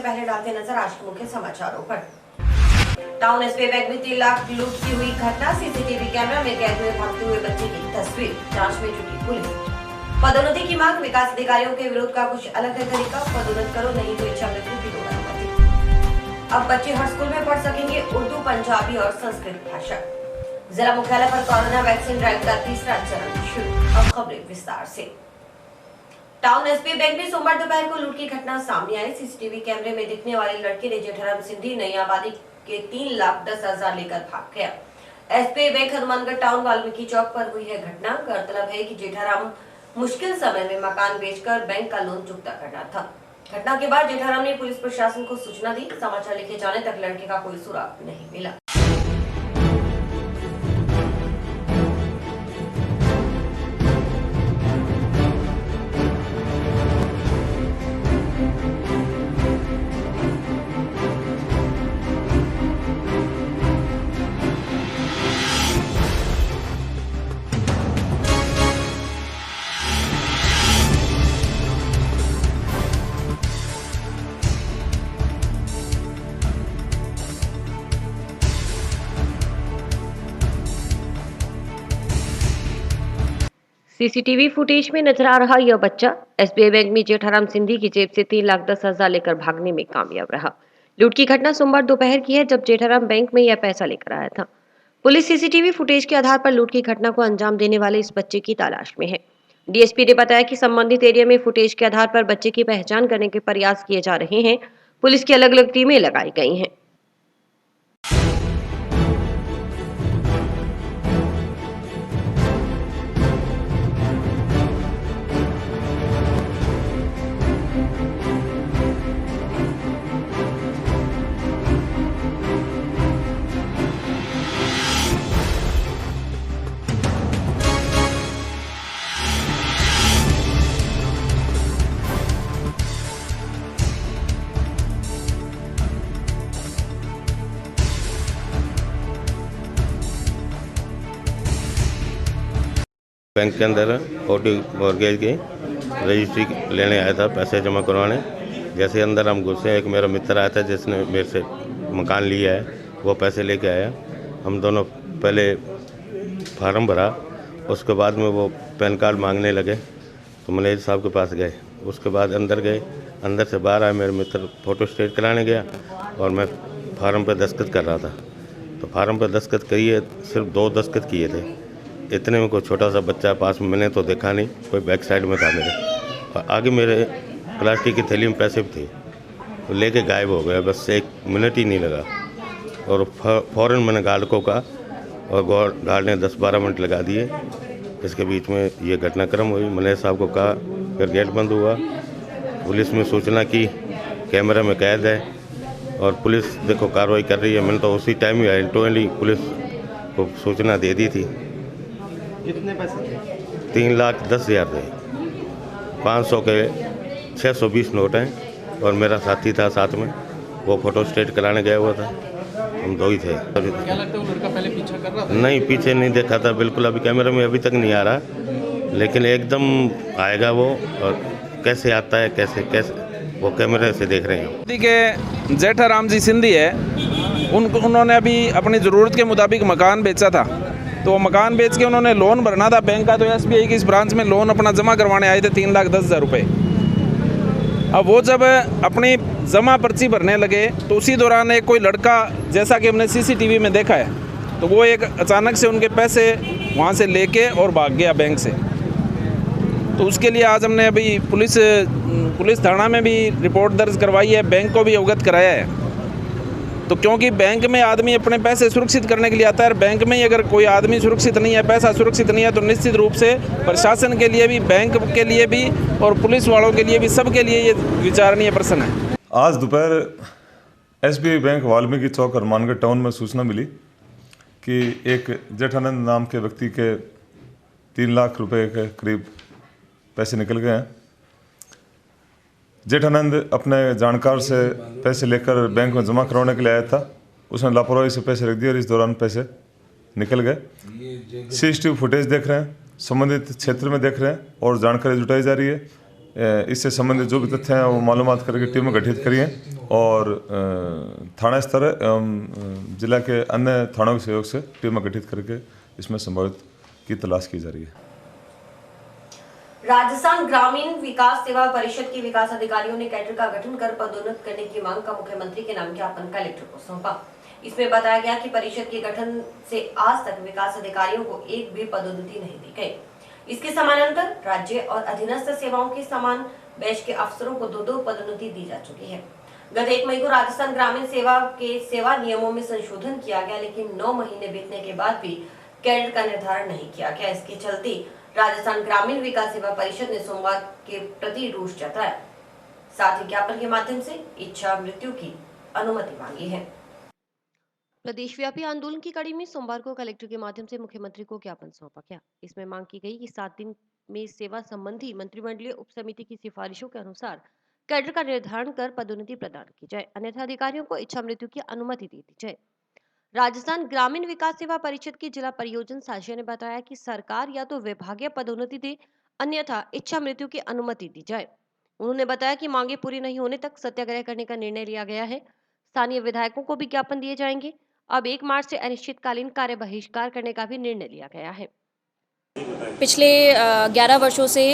पहले डालते नजर आज के मुख्य समाचारों पर। टाउन एसबीआई बैंक में 3 लाख लूट की हुई घटना, सीसीटीवी कैमरा में कैद हुए भागते हुए बच्चे की तस्वीर, जांच में जुटी पुलिस। पदोन्नति की मांग, विकास अधिकारियों के विरोध का कुछ अलग है तरीका, पदोन्नत करो नहीं तो इच्छा मृत्यु की दो अनुमति। अब बच्चे हर स्कूल में पढ़ सकेंगे उर्दू, पंजाबी और संस्कृत भाषा। जिला मुख्यालय पर कोरोना वैक्सीन ड्राइव का तीसरा चरण शुरू। अब खबरें विस्तार से। टाउन एसबीआई बैंक में सोमवार दोपहर को लूट की घटना सामने आई। सीसीटीवी कैमरे में दिखने वाले लड़के ने जेठाराम सिंधी नई आबादी के 3,10,000 लेकर भाग गया। SBI bank Hanumangarh town Valmiki Chowk पर हुई है घटना। गौरतलब है कि जेठाराम मुश्किल समय में मकान बेचकर बैंक का लोन चुकता करना था। घटना के बाद जेठाराम ने पुलिस प्रशासन को सूचना दी। समाचार लिखे जाने तक लड़के का कोई सुराग नहीं मिला। सीसीटीवी फुटेज में नजर आ रहा यह बच्चा एसबीआई बैंक में जेठाराम सिंधी की जेब से 3,10,000 लेकर भागने में कामयाब रहा। लूट की घटना सोमवार दोपहर की है, जब जेठाराम बैंक में यह पैसा लेकर आया था। पुलिस सीसीटीवी फुटेज के आधार पर लूट की घटना को अंजाम देने वाले इस बच्चे की तलाश में है। डीएसपी ने बताया कि संबंधित एरिया में फुटेज के आधार पर बच्चे की पहचान करने के प्रयास किए जा रहे हैं। पुलिस की अलग अलग टीमें लगाई गई हैं। बैंक के अंदर ओटी मॉर्गेज की रजिस्ट्री लेने आया था, पैसे जमा करवाने। जैसे अंदर हम घुसे, एक मेरा मित्र आया था जिसने मेरे से मकान लिया है, वो पैसे लेके आया। हम दोनों पहले फार्म भरा, उसके बाद में वो पैन कार्ड मांगने लगे तो मैनेजर साहब के पास गए। उसके बाद अंदर गए, अंदर से बाहर आए, मेरे मित्र फ़ोटो स्टेट कराने गया और मैं फार्म पर दस्तखत कर रहा था। तो फार्म पर दस्तखत करिए, सिर्फ 2 दस्तखत किए थे। इतने में कोई छोटा सा बच्चा पास में, मैंने तो देखा नहीं, कोई बैक साइड में था मेरे, और आगे मेरे प्लास्टिक की थैली में पैसे भी थे, तो लेके गायब हो गया। बस 1 मिनट ही नहीं लगा और फ़ौरन मैंने गार्ड को कहा और गार्ड ने 10-12 मिनट लगा दिए। इसके बीच में ये घटनाक्रम हुई। मैनेजर साहब को कहा, फिर गेट बंद हुआ। पुलिस में सूचना की, कैमरा में कैद है और पुलिस देखो कार्रवाई कर रही है। मैंने तो उसी टाइम ही इंटरनली पुलिस को सूचना दे दी थी। कितने पैसे थे? 3,10,000 थे। 500 के 620 नोट हैं और मेरा साथी था साथ में, वो फ़ोटो स्टेट कराने गया हुआ था। हम 2 ही थे। क्या लगता है वो लड़का पहले पीछा कर रहा था? नहीं, पीछे नहीं देखा था बिल्कुल। अभी कैमरे में अभी तक नहीं आ रहा, लेकिन एकदम आएगा वो। और कैसे आता है, कैसे वो कैमरे से देख रहे हैं। के जेठाराम जी सिंधी है, उन्होंने अभी अपनी ज़रूरत के मुताबिक मकान बेचा था। तो मकान बेच के उन्होंने लोन भरना था बैंक का, तो एसबीआई की इस ब्रांच में लोन अपना जमा करवाने आए थे 3,10,000 रुपये। अब वो जब अपनी जमा पर्ची भरने लगे तो उसी दौरान एक कोई लड़का, जैसा कि हमने सीसीटीवी में देखा है, तो वो एक अचानक से उनके पैसे वहाँ से लेके और भाग गया बैंक से। तो उसके लिए आज हमने अभी पुलिस थाना में भी रिपोर्ट दर्ज करवाई है, बैंक को भी अवगत कराया है। तो क्योंकि बैंक में आदमी अपने पैसे सुरक्षित करने के लिए आता है, बैंक में ही अगर कोई आदमी सुरक्षित नहीं है, पैसा सुरक्षित नहीं है, तो निश्चित रूप से प्रशासन के लिए भी, बैंक के लिए भी और पुलिस वालों के लिए भी, सबके लिए ये विचारणीय प्रश्न है। आज दोपहर एसबीआई बैंक वाल्मीकि चौक हनुमानगढ़ टाउन में सूचना मिली कि एक जेठानंद नाम के व्यक्ति के 3 लाख रुपए के करीब पैसे निकल गए हैं। जेठानंद अपने जानकार से पैसे लेकर बैंक में जमा करवाने के लिए आया था। उसने लापरवाही से पैसे रख दिए और इस दौरान पैसे निकल गए। सीसीटीवी फुटेज देख रहे हैं, संबंधित क्षेत्र में देख रहे हैं और जानकारी जुटाई जा रही है। इससे संबंधित जो भी तथ्य हैं वो मालूमात करके टीमें गठित करी हैं और थाना स्तर एवं जिला के अन्य थानों के सहयोग से टीमें गठित करके इसमें संभावित की तलाश की जा रही है। राजस्थान ग्रामीण विकास सेवा परिषद के विकास अधिकारियों ने कैडर का गठन कर पदोन्नत करने की मांग का मुख्यमंत्री के नाम ज्ञापन कलेक्टर को सौंपा। इसमें बताया गया कि परिषद के गठन से आज तक विकास अधिकारियों को एक भी पदोन्नति नहीं दी गई। इसके समानांतर राज्य और अधीनस्थ सेवाओं के समान बैच के अफसरों को 2-2 पदोन्नति दी जा चुकी है। गत 1 मई को राजस्थान ग्रामीण सेवा के सेवा नियमों में संशोधन किया गया, लेकिन 9 महीने बीतने के बाद भी कैडर का निर्धारण नहीं किया गया। इसके चलते राजस्थान ग्रामीण विकास सेवा परिषद ने सोमवार के प्रति रोष जताया, साथ ही ज्ञापन के माध्यम से इच्छा मृत्यु की अनुमति मांगी है। प्रदेशव्यापी आंदोलन की कड़ी में सोमवार को कलेक्टर के माध्यम से मुख्यमंत्री को ज्ञापन सौंपा गया। इसमें मांग की गई कि 7 दिन में सेवा संबंधी मंत्रिमंडलीय उप समिति की सिफारिशों के अनुसार कैडर का निर्धारण कर पदोन्नति प्रदान की जाए, अन्यथा अधिकारियों को इच्छा मृत्यु की अनुमति दे दी जाए। राजस्थान ग्रामीण विकास सेवा परिषद की जिला परियोजना साझा ने बताया कि सरकार या तो विभागीय पदोन्नति दे, अन्यथा इच्छा मृत्यु की अनुमति दी जाए। उन्होंने बताया कि मांगे पूरी नहीं होने तक सत्याग्रह करने का निर्णय लिया गया है। स्थानीय विधायकों को भी ज्ञापन दिए जाएंगे। अब 1 मार्च से अनिश्चितकालीन कार्य बहिष्कार करने का भी निर्णय लिया गया है। पिछले 11 वर्षों से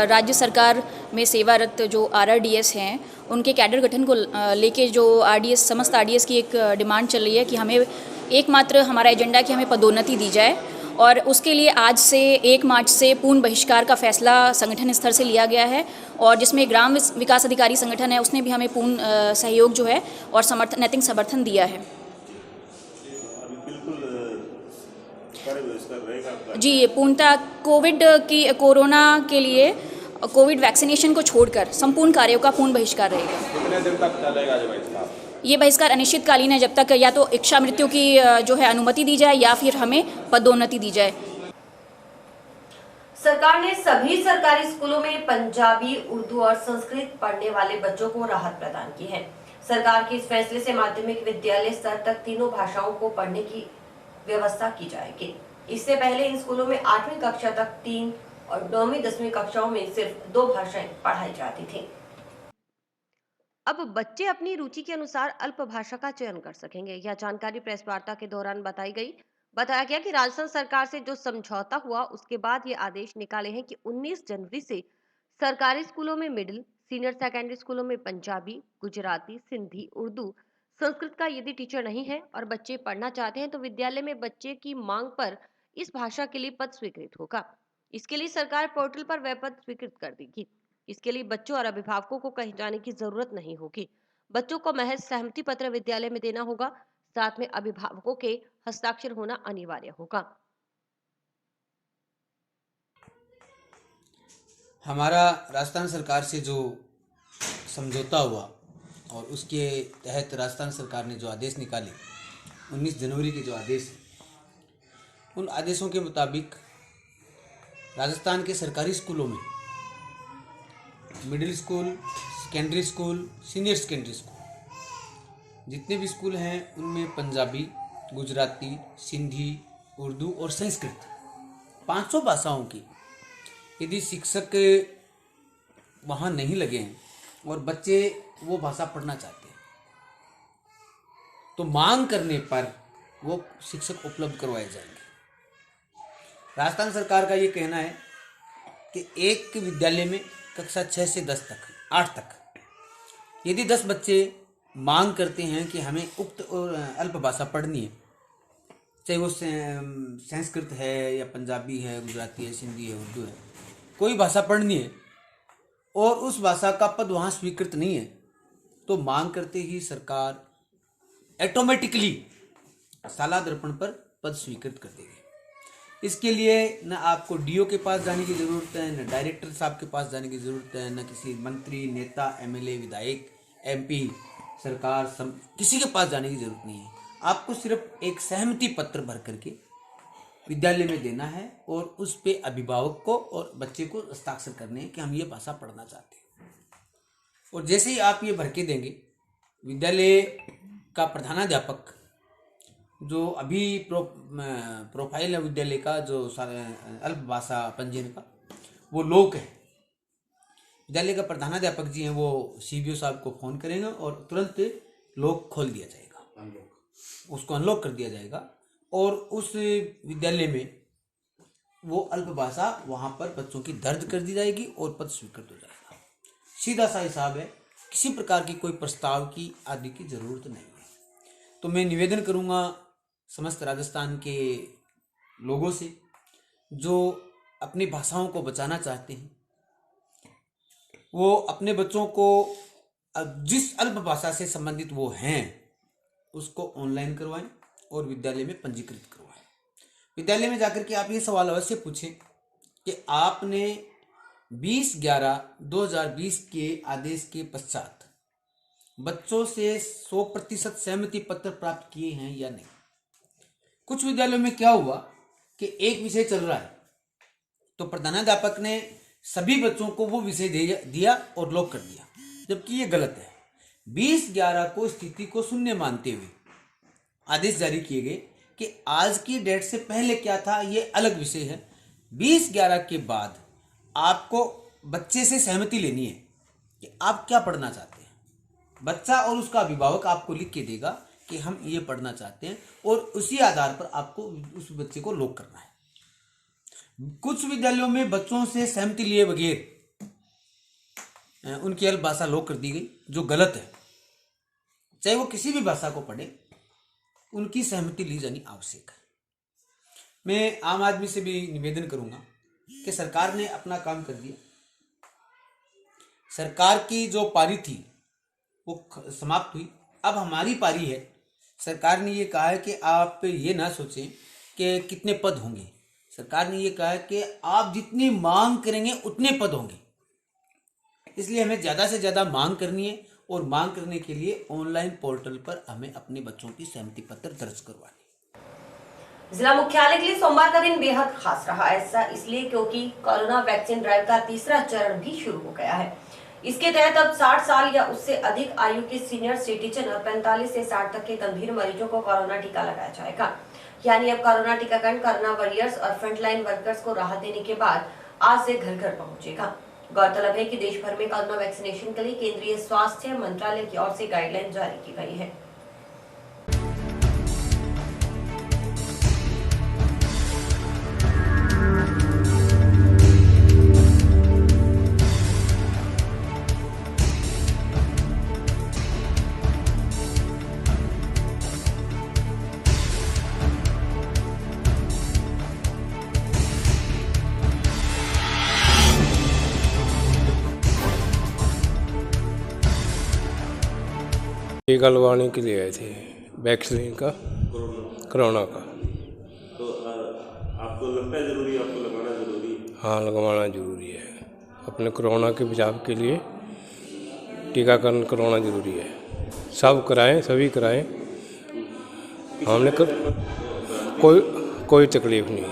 राज्य सरकार में सेवारत जो RRDS हैं उनके कैडर गठन को लेके जो RDS समस्त RDS की एक डिमांड चल रही है कि हमें एकमात्र हमारा एजेंडा है कि हमें पदोन्नति दी जाए, और उसके लिए आज से 1 मार्च से पूर्ण बहिष्कार का फैसला संगठन स्तर से लिया गया है, और जिसमें ग्राम विकास अधिकारी संगठन है उसने भी हमें पूर्ण सहयोग जो है और नैतिक समर्थन दिया है। जी, पूर्णतः कोरोना के लिए कोविड वैक्सीनेशन को छोड़कर संपूर्ण कार्यों का पूर्ण बहिष्कार रहेगा। कितने दिन तक चलेगा ये बहिष्कार? ये बहिष्कार अनिश्चितकालीन है, जब तक या तो इच्छा मृत्यु की जो है अनुमति दी जाए या फिर हमें पदोन्नति दी जाए। सरकार ने सभी सरकारी स्कूलों में पंजाबी, उर्दू और संस्कृत पढ़ने वाले बच्चों को राहत प्रदान की है। सरकार के इस फैसले से माध्यमिक विद्यालय स्तर तक तीनों भाषाओं को पढ़ने की व्यवस्था की जाएगी। इससे पहले इन स्कूलों में 8वीं कक्षा तक 3 और 9वीं 10वीं कक्षाओं में सिर्फ 2 भाषाएं पढ़ाई जाती थी। अब बच्चे अपनी रुचि के अनुसार अल्प भाषा का चयन कर सकेंगे। यह जानकारी प्रेस वार्ता के दौरान बताई गई। बताया गया कि राजस्थान सरकार से जो समझौता हुआ उसके बाद ये आदेश निकाले हैं कि 19 जनवरी से सरकारी स्कूलों में मिडिल, सीनियर सेकेंडरी स्कूलों में पंजाबी, गुजराती, सिंधी, उर्दू, संस्कृत का यदि टीचर नहीं है और बच्चे पढ़ना चाहते हैं तो विद्यालय में बच्चे की मांग पर इस भाषा के लिए पद स्वीकृत होगा। इसके लिए सरकार पोर्टल पर वह पद स्वीकृत कर देगी। इसके लिए बच्चों और अभिभावकों को कहीं जाने की जरूरत नहीं होगी। बच्चों को महज सहमति पत्र विद्यालय में देना होगा, साथ में अभिभावकों के हस्ताक्षर होना अनिवार्य होगा। हमारा राजस्थान सरकार से जो समझौता हुआ और उसके तहत राजस्थान सरकार ने जो आदेश निकाले, 19 जनवरी के जो आदेश, उन आदेशों के मुताबिक राजस्थान के सरकारी स्कूलों में middle school, secondary school, senior secondary school, जितने भी स्कूल हैं उनमें पंजाबी, गुजराती, सिंधी, उर्दू और संस्कृत 500 भाषाओं की यदि शिक्षक वहाँ नहीं लगे हैं और बच्चे वो भाषा पढ़ना चाहते हैं तो मांग करने पर वो शिक्षक उपलब्ध करवाए जाएंगे। राजस्थान सरकार का ये कहना है कि एक विद्यालय में कक्षा 6 से 10 तक, 8 तक यदि 10 बच्चे मांग करते हैं कि हमें उक्त और अल्प भाषा पढ़नी है, चाहे वो संस्कृत है या पंजाबी है, गुजराती है, सिंधी है, उर्दू है, कोई भाषा पढ़नी है और उस भाषा का पद वहाँ स्वीकृत नहीं है, तो मांग करते ही सरकार ऑटोमेटिकली शाला दर्पण पर पद स्वीकृत कर देगी। इसके लिए न आपको डीओ के पास जाने की ज़रूरत है, न डायरेक्टर साहब के पास जाने की ज़रूरत है, न किसी मंत्री, नेता, एमएलए, विधायक, एमपी, सरकार किसी के पास जाने की ज़रूरत नहीं है। आपको सिर्फ एक सहमति पत्र भर करके विद्यालय में देना है और उस पे अभिभावक को और बच्चे को हस्ताक्षर करने हैं कि हम ये भाषा पढ़ना चाहते हैं। और जैसे ही आप ये भर के देंगे, विद्यालय का प्रधानाध्यापक जो अभी प्रोफाइल है विद्यालय का, जो अल्प भाषा पंजीयन का, वो लोक है, विद्यालय का प्रधानाध्यापक जी हैं वो CBO साहब को फ़ोन करेंगे और तुरंत लॉक खोल दिया जाएगा, उसको अनलॉक कर दिया जाएगा और उस विद्यालय में वो अल्प भाषा वहाँ पर बच्चों की दर्ज कर दी जाएगी और पद स्वीकृत हो जाएगा। सीधा सा हिसाब है, किसी प्रकार की कोई प्रस्ताव की आदि की ज़रूरत नहीं है। तो मैं निवेदन करूँगा समस्त राजस्थान के लोगों से जो अपनी भाषाओं को बचाना चाहते हैं, वो अपने बच्चों को जिस अल्प भाषा से संबंधित वो हैं उसको ऑनलाइन करवाएं और विद्यालय में पंजीकृत करवाएं। विद्यालय में जाकर के आप ये सवाल अवश्य पूछें कि आपने 20/11/2020 के आदेश के पश्चात बच्चों से 100% सहमति पत्र प्राप्त किए हैं या नहीं। कुछ विद्यालयों में क्या हुआ कि एक विषय चल रहा है तो प्रधानाध्यापक ने सभी बच्चों को वो विषय दिया और लॉक कर दिया, जबकि ये गलत है। 20/11 को स्थिति को शून्य मानते हुए आदेश जारी किए गए कि आज की डेट से पहले क्या था ये अलग विषय है। 20/11 के बाद आपको बच्चे से सहमति लेनी है कि आप क्या पढ़ना चाहते हैं। बच्चा और उसका अभिभावक आपको लिख के देगा कि हम ये पढ़ना चाहते हैं और उसी आधार पर आपको उस बच्चे को लॉक करना है। कुछ विद्यालयों में बच्चों से सहमति लिए बगैर उनकी अल्प भाषा लॉक कर दी गई, जो गलत है। चाहे वो किसी भी भाषा को पढ़े, उनकी सहमति ली जानी आवश्यक है। मैं आम आदमी से भी निवेदन करूंगा कि सरकार ने अपना काम कर दिया। सरकार की जो पारी थी वो समाप्त हुई, अब हमारी पारी है। सरकार ने ये कहा है कि आप ये ना सोचें कि कितने पद होंगे। सरकार ने ये कहा है कि आप जितनी मांग करेंगे उतने पद होंगे। इसलिए हमें ज़्यादा से ज़्यादा मांग करनी है और मांग करने के लिए ऑनलाइन पोर्टल पर हमें अपने बच्चों की सहमति पत्र दर्ज करवानी। जिला मुख्यालय के लिए सोमवार का दिन बेहद खास रहा। ऐसा इसलिए क्योंकि कोरोना वैक्सीन ड्राइव का तीसरा चरण भी शुरू हो गया है। इसके तहत अब 60 साल या उससे अधिक आयु के सीनियर सिटीजन और 45 से 60 तक के गंभीर मरीजों को कोरोना टीका लगाया जाएगा। यानी अब कोरोना टीकाकरण कोरोना वॉरियर्स और फ्रंटलाइन वर्कर्स को राहत देने के बाद आज से घर घर पहुंचेगा। गौरतलब है कि देश भर में कोरोना वैक्सीनेशन के लिए केंद्रीय स्वास्थ्य मंत्रालय की ओर से गाइडलाइन जारी की गई है। टीका लगवाने के लिए आए थे, वैक्सीन का, कोरोना का। तो आपको लगता है जरूरी, आपको लगवाना जरूरी? हाँ, लगवाना जरूरी है। अपने कोरोना के बचाव के लिए टीकाकरण करवाना जरूरी है। सब कराएं, सभी कराएं। हमने कोई तकलीफ नहीं है।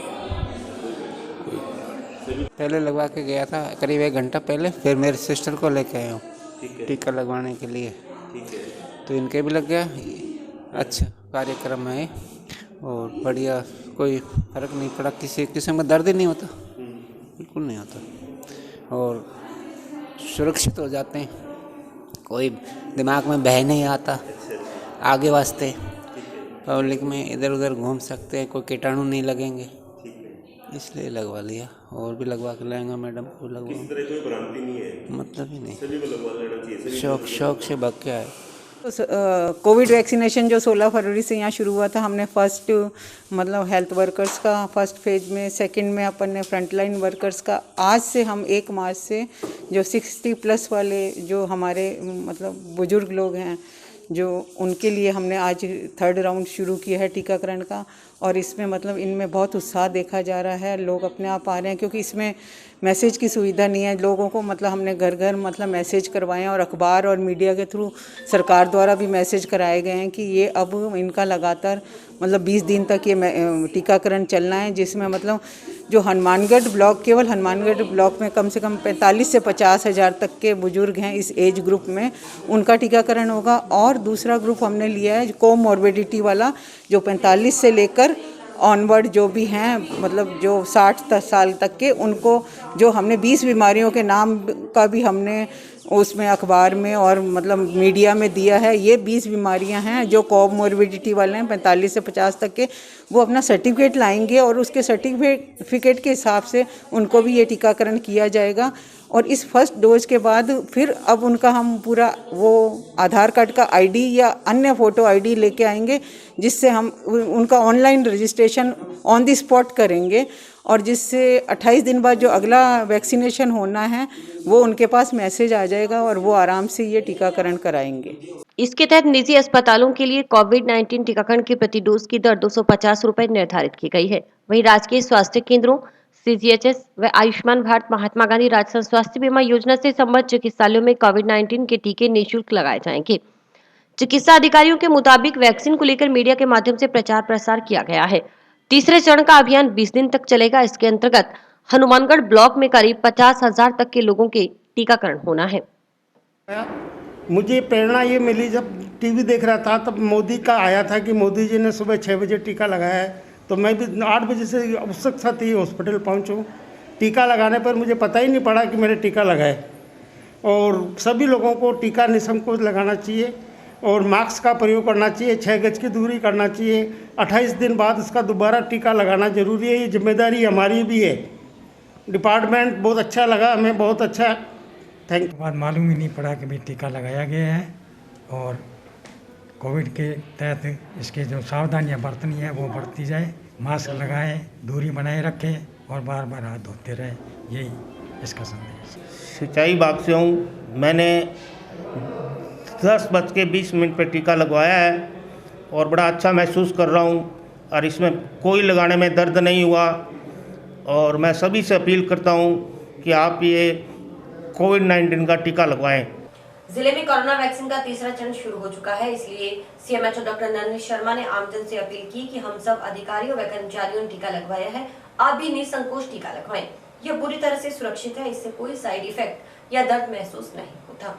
पहले लगवा के गया था करीब 1 घंटा पहले, फिर मेरे सिस्टर को लेके आया हूँ टीका लगवाने के लिए। तो इनके भी लग गया। अच्छा कार्यक्रम है और बढ़िया, कोई फर्क नहीं पड़ा। किसी किस्म का दर्द ही नहीं होता, बिल्कुल नहीं होता और सुरक्षित हो जाते हैं। कोई दिमाग में बह नहीं आता आगे वास्ते। पब्लिक में इधर उधर घूम सकते हैं, कोई कीटाणु नहीं लगेंगे, इसलिए लगवा लिया। और भी लगवा के लाएंगा मैडम को लगवा। किसी तरह कोई भ्रांति नहीं है, मतलब ही नहीं, सभी को लगवा लेना चाहिए। शौक से भाग के आए। कोविड वैक्सीनेशन जो 16 फरवरी से यहाँ शुरू हुआ था, हमने फर्स्ट मतलब हेल्थ वर्कर्स का फर्स्ट फेज में, सेकंड में अपन ने फ्रंटलाइन वर्कर्स का। आज से हम 1 मार्च से जो 60+ वाले जो हमारे मतलब बुजुर्ग लोग हैं, जो उनके लिए हमने आज 3rd राउंड शुरू किया है टीकाकरण का। और इसमें मतलब इनमें बहुत उत्साह देखा जा रहा है, लोग अपने आप आ रहे हैं क्योंकि इसमें मैसेज की सुविधा नहीं है लोगों को। मतलब हमने घर घर मतलब मैसेज करवाए हैं और अखबार और मीडिया के थ्रू सरकार द्वारा भी मैसेज कराए गए हैं कि ये अब इनका लगातार मतलब 20 दिन तक ये टीकाकरण चलना है, जिसमें मतलब जो हनुमानगढ़ ब्लॉक, केवल हनुमानगढ़ ब्लॉक में कम से कम 45 से 50 हज़ार तक के बुजुर्ग हैं इस एज ग्रुप में, उनका टीकाकरण होगा। और दूसरा ग्रुप हमने लिया है कोमॉर्बिडिटी वाला, जो 45 से लेकर ऑनवर्ड जो भी हैं, मतलब जो 60 साल तक के, उनको जो हमने 20 बीमारियों के नाम का भी हमने उसमें अखबार में और मतलब मीडिया में दिया है। ये 20 बीमारियां हैं जो कोमोर्बिडिटी वाले हैं 45 से 50 तक के, वो अपना सर्टिफिकेट लाएंगे और उसके सर्टिफिकेट के हिसाब से उनको भी ये टीकाकरण किया जाएगा। और इस फर्स्ट डोज के बाद फिर अब उनका हम पूरा वो आधार कार्ड का आईडी या अन्य फ़ोटो आईडी लेके आएंगे, जिससे हम उनका online registration on the spot करेंगे और जिससे 28 दिन बाद जो अगला वैक्सीनेशन होना है वो उनके पास मैसेज आ जाएगा और वो आराम से ये टीकाकरण कराएंगे। इसके तहत निजी अस्पतालों के लिए कोविड-19 टीकाकरण की प्रति डोज की दर 250 रुपए निर्धारित की गई है। वहीं राजकीय स्वास्थ्य केंद्रों, सीजीएचएस व आयुष्मान भारत महात्मा गांधी राष्ट्रीय स्वास्थ्य बीमा योजना से संबद्ध चिकित्सालयों में कोविड-19 के टीके निःशुल्क लगाए जाएंगे। चिकित्सा अधिकारियों के मुताबिक वैक्सीन को लेकर मीडिया के माध्यम से प्रचार प्रसार किया गया है। तीसरे चरण का अभियान 20 दिन तक चलेगा। इसके अंतर्गत हनुमानगढ़ ब्लॉक में करीब 50,000 तक के लोगों के टीकाकरण होना है। मुझे प्रेरणा ये मिली, जब टीवी देख रहा था तब मोदी का आया था कि मोदी जी ने सुबह 6 बजे टीका लगाया है, तो मैं भी 8 बजे से उत्सुकता थी हॉस्पिटल पहुंचूं। टीका लगाने पर मुझे पता ही नहीं पड़ा कि मेरे टीका लगाए। और सभी लोगों को टीका निसंकोच लगाना चाहिए और मास्क का प्रयोग करना चाहिए, 6 गज की दूरी करना चाहिए। 28 दिन बाद इसका दोबारा टीका लगाना जरूरी है, ये जिम्मेदारी हमारी भी है। डिपार्टमेंट बहुत अच्छा लगा हमें, बहुत अच्छा, थैंक यू। बाद मालूम ही नहीं पड़ा कि भाई टीका लगाया गया है और कोविड के तहत इसके जो सावधानियां बरतनी है वो बरती जाए, मास्क लगाएं, दूरी बनाए रखें और बार बार हाथ धोते रहें, यही इसका संदेश। सिंचाई बाग से हूँ। मैंने 10:20 पर टीका लगवाया है और बड़ा अच्छा महसूस कर रहा हूँ और इसमें कोई लगाने में दर्द नहीं हुआ। और मैं सभी से अपील करता हूँ कि आप ये कोविड-19 का टीका लगवाएं। जिले में कोरोना वैक्सीन का तीसरा चरण शुरू हो चुका है, इसलिए सीएमएचओ डॉक्टर नरेंद्र शर्मा ने आमजन से अपील की कि हम सब अधिकारियों व कर्मचारियों ने टीका लगवाया है, आप भी निसंकोच टीका लगवाएं। यह पूरी तरह से सुरक्षित है, इससे कोई साइड इफेक्ट या दर्द महसूस नहीं होता।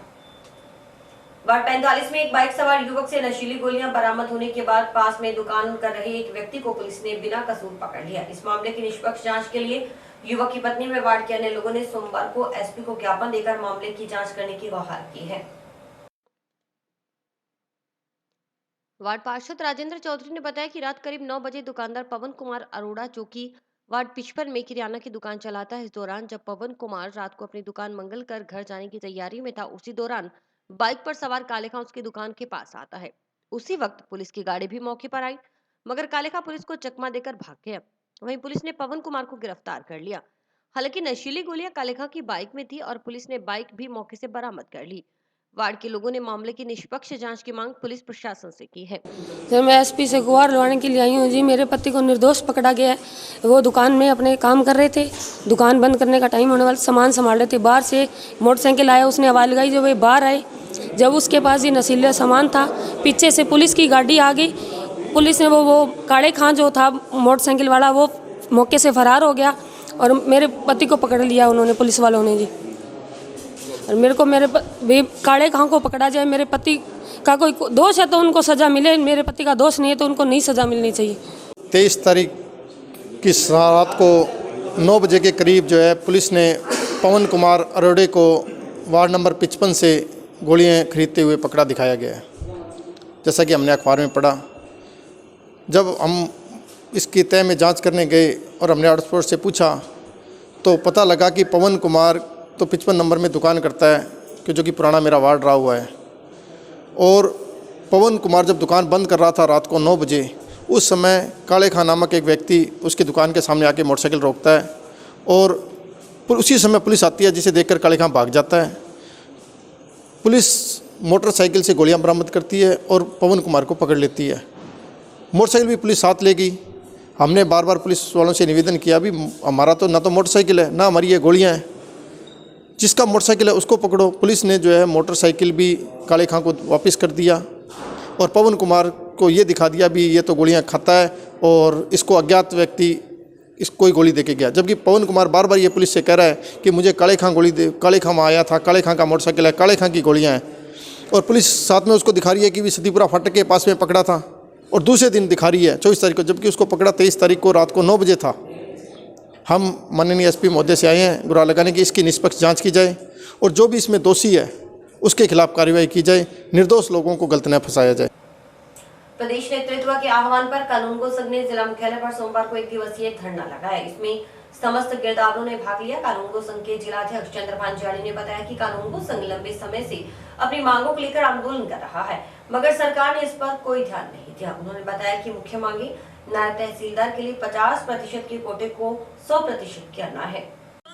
वार्ड 45 में एक बाइक सवार युवक से नशीली गोलियां बरामद होने के बाद पास में दुकान कर रहे एक व्यक्ति को पुलिस ने बिना कसूर पकड़ लिया। इस मामले की निष्पक्ष जांच के लिए युवक की पत्नी व वार्ड के अन्य लोगों ने सोमवार को एसपी को ज्ञापन देकर मामले की जांच करने की गुहार की है। वार्ड पार्षद राजेंद्र चौधरी ने बताया कि रात करीब 9 बजे दुकानदार पवन कुमार अरोड़ा, जो कि वार्ड 55 में किराना की दुकान चलाता है, इस दौरान जब पवन कुमार रात को अपनी दुकान मंगल कर घर जाने की तैयारी में था, उसी दौरान बाइक पर सवार कालेखा उसकी दुकान के पास आता है। उसी वक्त पुलिस की गाड़ी भी मौके पर आई, मगर कालेखा पुलिस को चकमा देकर भाग गया। वहीं पुलिस ने पवन कुमार को गिरफ्तार कर लिया। हालांकि नशीली गोलियां कालेखा की बाइक में थी और पुलिस ने बाइक भी मौके से बरामद कर ली। वार्ड के लोगों ने मामले की निष्पक्ष जांच की मांग पुलिस प्रशासन से की है। सर, मैं एसपी से गुहार लगाने के लिए आई हूँ जी। मेरे पति को निर्दोष पकड़ा गया है। वो दुकान में अपने काम कर रहे थे, दुकान बंद करने का टाइम होने वाला, सामान संभाल रहे थे। बाहर से मोटरसाइकिल आया, उसने आवाज़ लगाई, जब वे बाहर आए, जब उसके पास ये नशीला सामान था, पीछे से पुलिस की गाड़ी आ गई। पुलिस ने वो काले खां जो था मोटरसाइकिल वाला, वो मौके से फरार हो गया और मेरे पति को पकड़ लिया उन्होंने, पुलिस वालों ने जी। और मेरे काले खां को पकड़ा जाए। मेरे पति का कोई दोष है तो उनको सज़ा मिले, मेरे पति का दोष नहीं है तो उनको नहीं सज़ा मिलनी चाहिए। 23 तारीख की रात को 9 बजे के करीब जो है पुलिस ने पवन कुमार अरोड़े को वार्ड नंबर 55 से गोलियां खरीदते हुए पकड़ा दिखाया गया है, जैसा कि हमने अखबार में पढ़ा। जब हम इसकी तय में जांच करने गए और हमने आउट स्पोर्ट से पूछा तो पता लगा कि पवन कुमार तो 55 नंबर में दुकान करता है, कि जो कि पुराना मेरा वार्ड रहा हुआ है। और पवन कुमार जब दुकान बंद कर रहा था रात को 9 बजे, उस समय काले खां नामक एक व्यक्ति उसकी दुकान के सामने आके मोटरसाइकिल रोकता है और उसी समय पुलिस आती है, जिसे देखकर काले खां भाग जाता है। पुलिस मोटरसाइकिल से गोलियां बरामद करती है और पवन कुमार को पकड़ लेती है। मोटरसाइकिल भी पुलिस साथ ले गई। हमने बार बार पुलिस वालों से निवेदन किया, भी हमारा तो ना तो मोटरसाइकिल है ना हमारी ये गोलियां हैं, जिसका मोटरसाइकिल है उसको पकड़ो। पुलिस ने जो है मोटरसाइकिल भी काले खां को वापस कर दिया और पवन कुमार को ये दिखा दिया भी ये तो गोलियां खाता है और इसको अज्ञात व्यक्ति इसको ही गोली दे के गया। जबकि पवन कुमार बार बार ये पुलिस से कह रहा है कि मुझे काले खां गोली दे, काले खां आया था, काले खां का मोटरसाइकिल है, काले खां की गोलियाँ हैं। और पुलिस साथ में उसको दिखा रही है कि भी सतीपुरा फाटक के पास में पकड़ा था और दूसरे दिन दिखा रही है 24 तारीख को, जबकि उसको पकड़ा 23 तारीख को रात को 9 बजे था। हम माननीय एसपी महोदय से आए हैं गुहार लगाने की इसकी निष्पक्ष जांच की जाए और जो भी इसमें दोषी है उसके खिलाफ कार्रवाई की जाए, निर्दोष लोगों को गलत न फंसाया जाए। प्रदेश नेतृत्व के आह्वान पर कानूनगो संघ ने जिला मुख्यालय पर सोमवार को एक दिवसीय धरना लगाया। इसमें समस्त गिरदावरों ने भाग लिया। कानूनगो संघ के जिलाध्यक्ष चंद्रभान जानी ने बताया कि कानूनगो संघ लंबे समय से अपनी मांगों को लेकर आंदोलन कर रहा है, मगर सरकार ने इस पर कोई ध्यान नहीं दिया। उन्होंने बताया कि मुख्य मांगे नायब तहसीलदार के लिए 50% के कोटे को 100% करना है।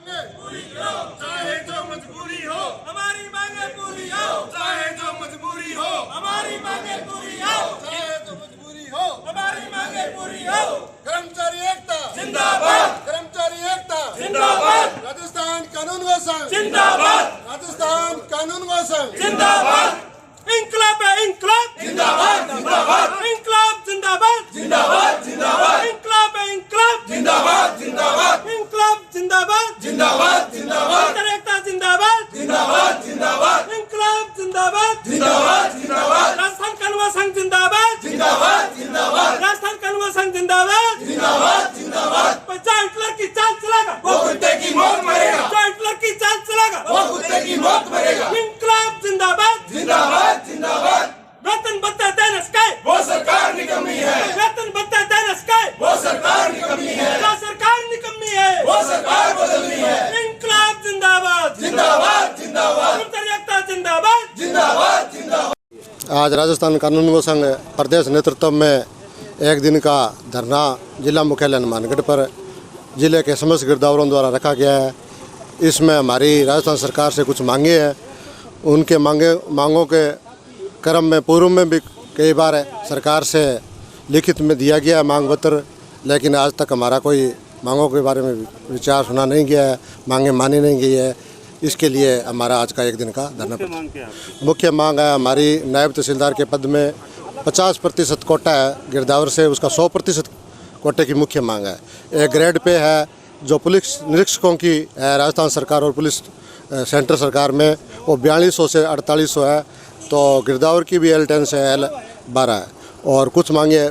चाहे जो मजबूरी हो हमारी मांगे पूरी हो, चाहे जो मजबूरी हो हमारी मांगे पूरी हो, चाहे जो मजबूरी हो हमारी मांगे पूरी हो। कर्मचारी एकता जिंदाबाद, कर्मचारी एकता जिंदाबाद, राजस्थान कानूनगो संघ जिंदाबाद, राजस्थान कानूनगो संघ जिंदाबाद। इंकलाब है इंकलाब जिंदाबाद जिंदाबाद, इंकलाब जिंदाबाद जिंदाबाद जिंदाबाद, इंकलाब है इंकलाब जिंदाबाद जिंदाबाद, इंकलाब जिंदाबाद जिंदाबाद जिंदाबाद, एकता जिंदाबाद जिंदाबाद जिंदाबाद, इंकलाब जिंदाबाद जिंदाबाद जिंदाबाद, राजस्थान कानूनगो संघ जिंदाबाद जिंदाबाद जिंदाबाद, राजस्थान कानूनगो संघ जिंदाबाद जिंदाबाद जिंदाबाद। जो हिटलर की चाल चलेगा वो कुत्ते की मौत मरेगा, जो हिटलर की चाल चलेगा वो कुत्ते की मौत मरेगा। इंकलाब जिंदाबाद जिंदाबाद जिंदाबाद, वेतन भत्ता देने से वो सरकार निकम्मी है, वेतन भत्ता देने से वो सरकार निकम्मी है, जो सरकार निकम्मी है वो सरकार बदलनी है। इंकलाब जिंदाबाद जिंदाबाद जिंदाबाद, एकता जिंदाबाद जिंदाबाद जिंदाबाद। आज राजस्थान कानूनगो संघ प्रदेश नेतृत्व में एक दिन का धरना जिला मुख्यालय हनुमानगढ़ पर जिले के समस्त गिरदावरों द्वारा रखा गया है। इसमें हमारी राजस्थान सरकार से कुछ मांगे हैं। उनके मांगों के क्रम में पूर्व में भी कई बार सरकार से लिखित में दिया गया है मांग पत्र, लेकिन आज तक हमारा कोई मांगों के बारे में विचार सुना नहीं गया है, मांगे मानी नहीं गई है। इसके लिए हमारा आज का एक दिन का धरना। मुख्य मांग है हमारी नायब तहसीलदार के पद में 50% कोटा है गिरदावर से, उसका 100% कोटे की मुख्य मांग है। एक ग्रेड पे है जो पुलिस निरीक्षकों की है राजस्थान सरकार और पुलिस सेंटर सरकार में, वो 4200 से 4800 है। तो गिरदावर की भी L10 से L12 है। और कुछ मांगे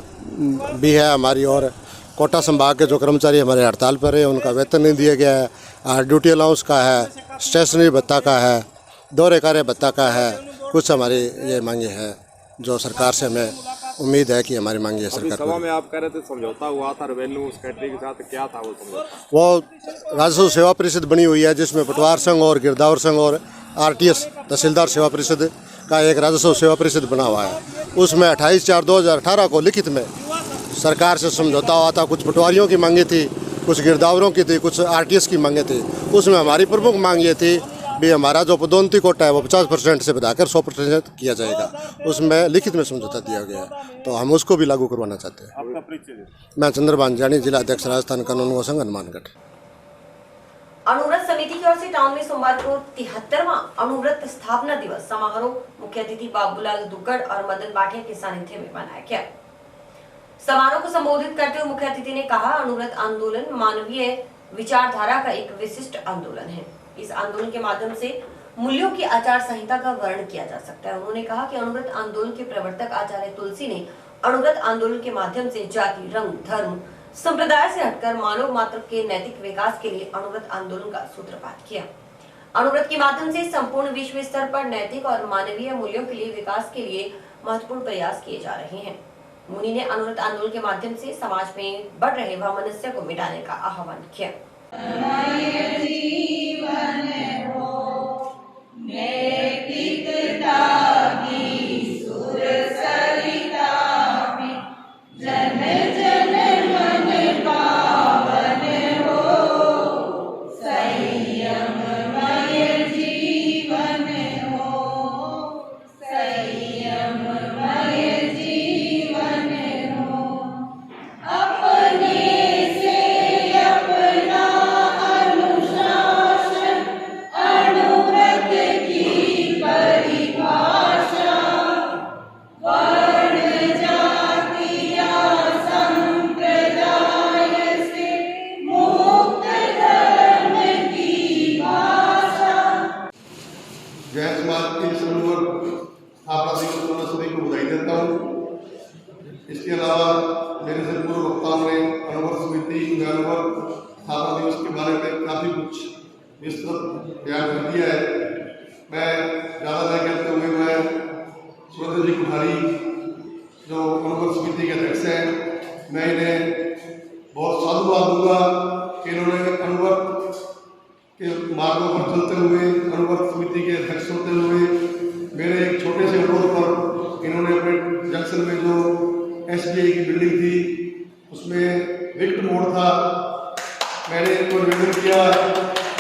भी है हमारी, और कोटा संभाग के जो कर्मचारी हमारे हड़ताल पर है उनका वेतन नहीं दिया गया है, ड्यूटी अलाउंस का है, स्टेशनरी भत्ता का है, दौरे कार्य भत्ता का है। कुछ हमारी ये मांगे हैं जो सरकार से हमें उम्मीद है कि हमारी मांगे है सरकार सभा में आप कह रहे थे समझौता हुआ था रेवेन्यू उस कैटेगरी के साथ, क्या था वो समझौता? वो राजस्व सेवा परिषद बनी हुई है जिसमें पटवार संघ और गिरदावर संघ और RTS तहसीलदार सेवा परिषद का एक राजस्व सेवा परिषद बना हुआ है। उसमें 28/4/2018 को लिखित में सरकार से समझौता हुआ था। कुछ पटवारियों की मांगे थी, कुछ गिरदावरों की थी, कुछ RTS की मांगे थी। उसमें हमारी प्रमुख मांग ये थी भी हमारा जो पदोन्नति कोटा है वो 50% से बढ़ाकर 100% किया जाएगा। उसमें लिखित में समझौता दिया गया है, तो हम उसको भी लागू करवाना चाहते हैं। आपका परिचय? मैं चंद्रभान जानी, जिला अध्यक्ष राजस्थान कानूनगो संघ हनुमानगढ़। अनुव्रत समिति की ओर से टाउन में सोमवार को 73वां अनुव्रत स्थापना दिवस समारोह मुख्य अतिथि बाबूलाल दुग्गड़ और मदन बाठिया के सानिध्य में मनाया गया। समारोह को संबोधित करते हुए मुख्य अतिथि ने कहा, अनुव्रत आंदोलन मानवीय विचारधारा का एक विशिष्ट आंदोलन है। इस आंदोलन के माध्यम से मूल्यों की आचार संहिता का वर्णन किया जा सकता है। उन्होंने कहा कि अनुव्रत आंदोलन के प्रवर्तक आचार्य तुलसी ने अनुव्रत आंदोलन के माध्यम से जाति, रंग, धर्म, संप्रदाय से हटकर मानव मात्र के नैतिक विकास के लिए अनुव्रत आंदोलन का सूत्रपात किया। अनुव्रत के माध्यम से संपूर्ण विश्व स्तर पर नैतिक और मानवीय मूल्यों के लिए विकास के लिए महत्वपूर्ण प्रयास किए जा रहे हैं। मुनि ने अनुव्रत आंदोलन के माध्यम से समाज में बढ़ रहे वैमनस्य को मिटाने का आह्वान किया। जैन समाज के सभी को बधाई देता हूँ। इसके अलावा विस्तृत बयान कर दिया है। मैं ज़्यादा न कहते हुए मैं सुरेंद्र जी कुठारी जो अनुभव समिति के अध्यक्ष हैं, मैं इन्हें बहुत साधुवाद दूंगा कि इन्होंने अनुभव के मार्गों पर चलते हुए अनुभव समिति के अध्यक्ष होते हुए मेरे एक छोटे से अनुरोध पर इन्होंने अपने जंक्शन में जो SBI की बिल्डिंग थी उसमें विक्ट मोड था, मैंने इनको निवेदन किया,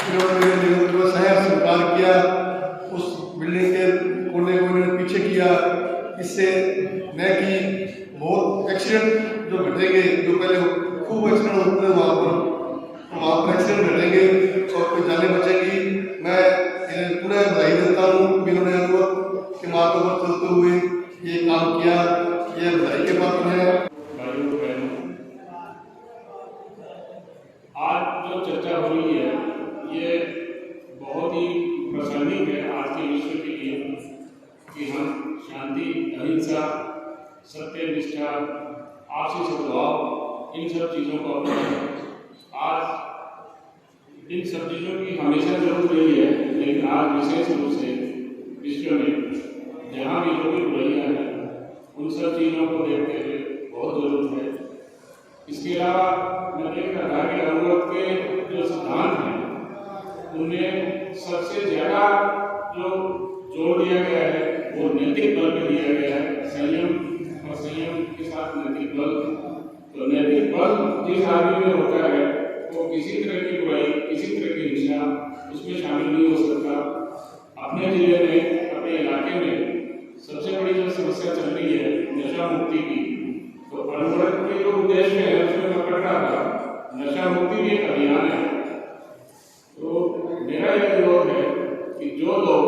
इन्होंने मेरे निवेदन को सहर्ष स्वीकार किया, उस बिल्डिंग के कोने को इन्होंने पीछे किया। इससे न कि बहुत एक्सीडेंट जो घटेंगे, जो पहले खूब एक्सीडेंट होते हैं वहाँ पर एक्सीडेंट घटेंगे और कोई जाने बचेगी। मैं इन्हें पूरा बधाई देता हूँ, इन्होंने अनुभव के मार्गों पर चलते हुए ये काम किया, ये बधाई के पात्र है। आज जो चर्चा हो रही है ये बहुत ही प्रासंगिक है आज के विश्व के लिए कि हम शांति, अहिंसा, सत्य, निष्ठा, आपसी सद्भाव इन सब चीज़ों को अपनाएं। आज इन सब चीज़ों की हमेशा जरूरत रही है, लेकिन आज विशेष रूप से विश्व में जहाँ भी जो भी बुराइयाँ हैं उन सब चीज़ों को देखते हुए बहुत जरूरत है। इसके अलावा मैं देख रहा था कि अनुभव के जो सिद्धांत हैं उनमें सबसे ज़्यादा जो जोर दिया गया है वो नैतिक बल पे दिया गया है, संयम और संयम के साथ नैतिक बल। तो नैतिक बल जिस आदमी में होता है वो किसी तरह की बुराई, किसी तरह की हिंसा उसमें शामिल नहीं हो सकता। अपने जिले में, अपने इलाके में सबसे बड़ी जो समस्या चल रही है नशा मुक्ति की, तो अनुभव के जो उद्देश्य है उसमें मैं पढ़ रहा था, नशा मुक्ति भी एक अभियान है। तो मेरा यह अनुरोध है कि जो लोग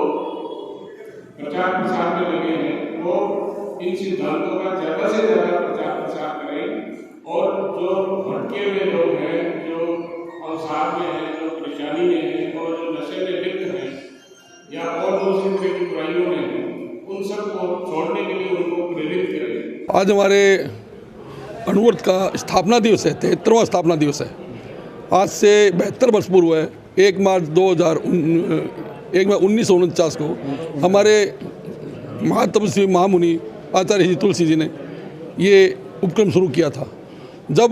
प्रचार प्रसार में लगे हैं वो इन सिद्धांतों का ज़्यादा से ज़्यादा प्रचार प्रसार करें और जो भटके हुए लोग हैं, जो अवसाद में हैं, जो परेशानी में हैं और जो नशे में लिप्त हैं या और दूसरी तरह की बुराइयों में हैं, उन सबको छोड़ने के लिए उनको प्रेरित करें। आज हमारे अणुवर्त का स्थापना दिवस है, 73वां स्थापना दिवस है। आज से 72 वर्ष पूर्व है 1 मार्च 1949 को हमारे महातपस्वी महामुनि आचार्य जी तुलसी जी ने ये उपक्रम शुरू किया था। जब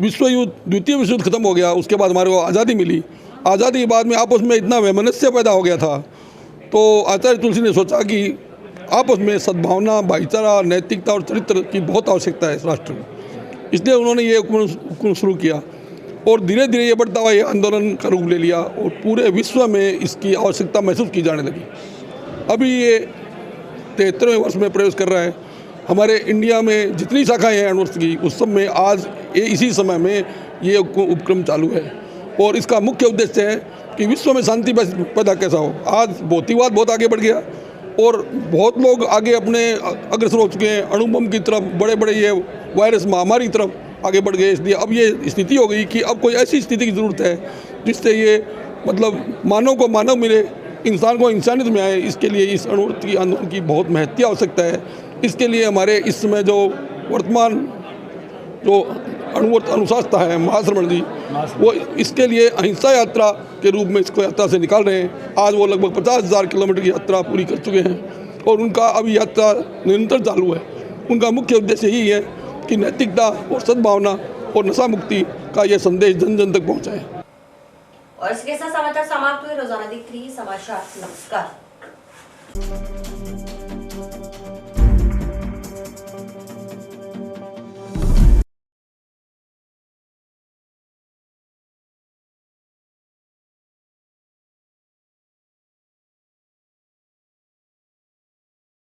द्वितीय विश्व युद्ध खत्म हो गया, उसके बाद हमारे को आज़ादी मिली। आज़ादी के बाद में आपस में इतना वैमनस्य पैदा हो गया था, तो आचार्य तुलसी ने सोचा कि आपस में सद्भावना, भाईचारा, नैतिकता और चरित्र की बहुत आवश्यकता है इस राष्ट्र में। इसलिए उन्होंने ये उपक्रम शुरू किया और धीरे धीरे ये बढ़ता हुआ ये आंदोलन का रूप ले लिया और पूरे विश्व में इसकी आवश्यकता महसूस की जाने लगी। अभी ये 73वें वर्ष में प्रवेश कर रहा है। हमारे इंडिया में जितनी शाखाएं हैं अणुवर्त की, उस सब में आज इसी समय में ये उपक्रम चालू है और इसका मुख्य उद्देश्य है कि विश्व में शांति पैदा कैसा हो। आज भौतिकवाद बहुत आगे बढ़ गया और बहुत लोग आगे अपने अग्रसर हो चुके हैं, अणुबम की तरफ, बड़े बड़े ये वायरस महामारी की तरफ आगे बढ़ गए। इसलिए अब ये स्थिति हो गई कि अब कोई ऐसी स्थिति की ज़रूरत है जिससे ये मतलब मानव को मानव मिले, इंसान को इंसानियत में आए। इसके लिए इस अणुवर्त की आंदोलन की बहुत महत्व आवश्यकता है। इसके लिए हमारे इस समय जो वर्तमान जो अणुवर्त अनुशासता है महाश्रमण जी, वो इसके लिए अहिंसा यात्रा के रूप में इसको यात्रा से निकाल रहे हैं। आज वो लगभग 50,000 किलोमीटर की यात्रा पूरी कर चुके हैं और उनका अभी यात्रा निरंतर चालू है। उनका मुख्य उद्देश्य यही है कि नैतिकता और सद्भावना और नशा मुक्ति का ये संदेश जन जन तक पहुँचाए। और इसके साथ समाचार समाप्त हुए। रोजाना दिख रही समाचार। नमस्कार।